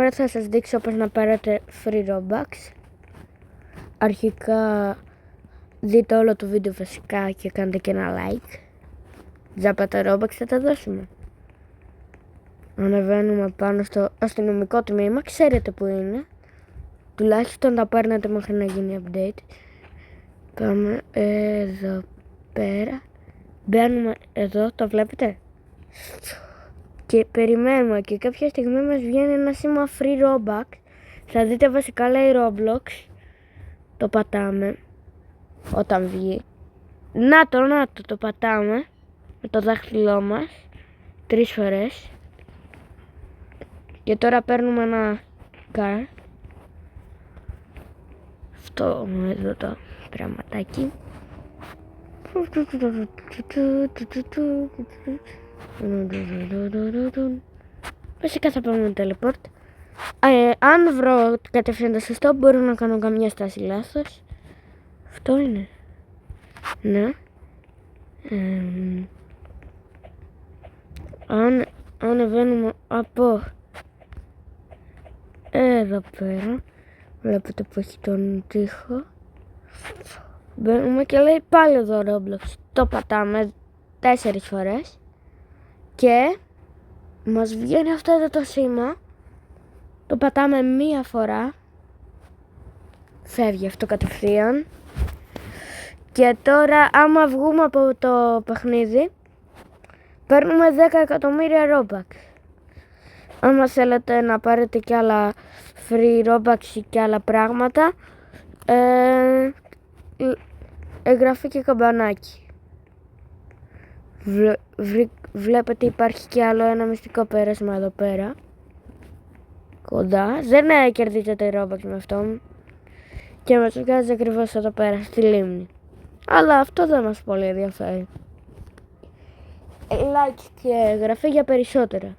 πέρα θα σας δείξω πώς να πάρετε free Robux. Αρχικά δείτε όλο το βίντεο φυσικά και κάντε και ένα like. Τζάπα τα Robux θα τα δώσουμε. Ανεβαίνουμε πάνω στο αστυνομικό τμήμα, ξέρετε που είναι. Τουλάχιστον τα παίρνετε μέχρι να γίνει update. Πάμε εδώ πέρα. Μπαίνουμε εδώ, το βλέπετε. Και περιμένουμε και κάποια στιγμή μας βγαίνει ένα σήμα free Robux. Θα δείτε βασικά λέει Roblox. Το πατάμε όταν βγει. Να το πατάμε με το δάχτυλό μας 3 φορές. Και τώρα παίρνουμε ένα car. Αυτό εδώ το πραγματάκι. Φυσικά θα πάμε με teleport. Αν βρω κατευθείαν σωστό, μπορώ να κάνω καμιά στάση λάθος. Αυτό είναι. Ναι. Αν ανεβαίνουμε από εδώ πέρα, βλέπετε που έχει τον τοίχο. Μπαίνουμε και λέει πάλι εδώ Roblox. Το πατάμε 4 φορές και μας βγαίνει αυτό εδώ το σήμα. Το πατάμε 1 φορά. Φεύγει αυτό κατευθείαν. Και τώρα άμα βγούμε από το παιχνίδι παίρνουμε 10 εκατομμύρια Robux. Άμα θέλετε να πάρετε και άλλα free Robux και άλλα πράγματα, εγγραφή και καμπανάκι. Βλέπετε υπάρχει και άλλο ένα μυστικό πέρασμα εδώ πέρα. Κοντά. Δεν κερδίζετε Robux με αυτό. Και μας βγάζει ακριβώς εδώ πέρα στη λίμνη. Αλλά αυτό δεν μας πολύ ενδιαφέρει. Like και εγγραφή για περισσότερα.